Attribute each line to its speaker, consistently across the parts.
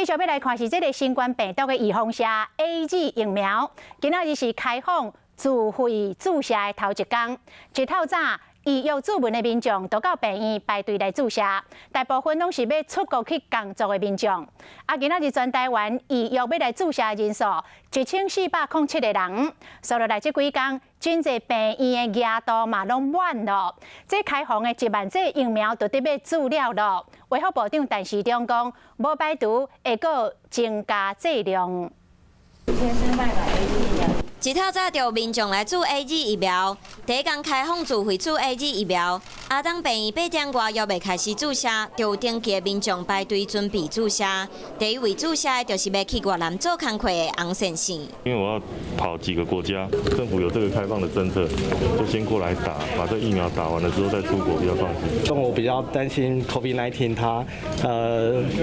Speaker 1: 继续要来看是这个新冠病毒的预防针 AZ 疫苗，今仔日是开放自费注射的头一天，一透早。 医药主文的民众都到病院排队来注射，大部分拢是要出国去工作的民众。今仔日全台湾医药要来注射的人数1407个人，所以来这几天，真侪病院的额度嘛拢满了。这开放的1万剂疫苗就得要注了咯。卫福部长陈时中讲，无排除会个增加剂量。
Speaker 2: 一透早就有民众来注 AZ 疫苗，第一天开放自费注 AZ 疫苗。当病院8点外又未开始注射，就有登记的民众排队准备注射。第一位注射的就是要去越南做工课的洪先生。
Speaker 3: 因为我要跑几个国家，政府有这个开放的政策，就先过来打，把这疫苗打完了之后再出国比较放心。
Speaker 4: 但我比较担心 COVID-19 它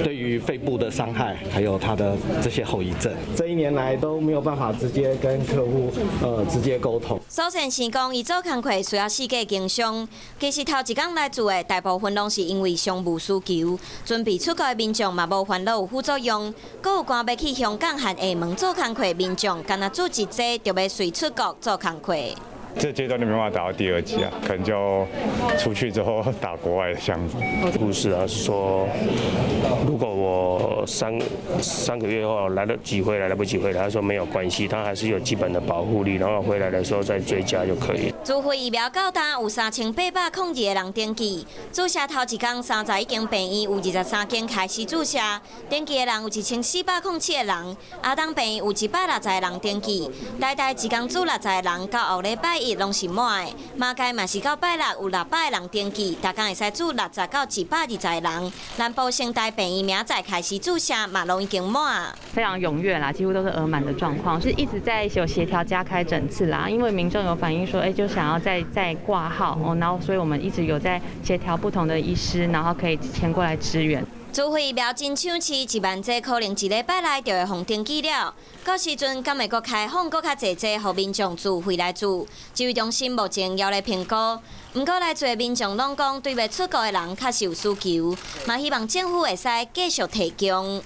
Speaker 4: 对于肺部的伤害，还有它的这些后遗症。这1年来都没有办法直接跟客户直接沟通。
Speaker 2: 苏先生讲，伊做工课需要4个经商，其实头一天来做的大部分拢是因为商务需求，准备出国的民众嘛无烦恼有副作用，阁有赶要去香港和厦门做工课的民众，干那做一剂就要随出国做工课。
Speaker 5: 这阶段就没办法打到第2剂啊，可能就出去之后打国外的项目。
Speaker 6: 护士啊是说，如果我三个月后来得及回来来不及回来，他说没有关系，他还是有基本的保护力，然后回来的时候再追加就可以。
Speaker 2: 自费疫苗到达有3802个人登记，注射头一天30已经病院有23间开始注射，登记的人有1407个人，当病院有160个人登记，大概一天注60个人，到后礼拜。 拢是满的，马街嘛是到拜六有600个人登记，大家会使注60到120个人。南部现代病院明仔开始注射，嘛拢已经满。
Speaker 7: 非常踊跃啦，几乎都是额满的状况，是一直在有协调加开诊次啦。因为民众有反映说，就想要再挂号哦，然后所以我们一直有在协调不同的医师，然后可以前过来支援。
Speaker 2: 自费疫苗真抢市，1万剂可能1礼拜内就会互登记了。到时阵敢会阁开放阁较侪剂，互民众自费来做。指挥中心目前也来评估，不过来做民众拢讲对要出国的人较是有需求，嘛希望政府会使继续提供。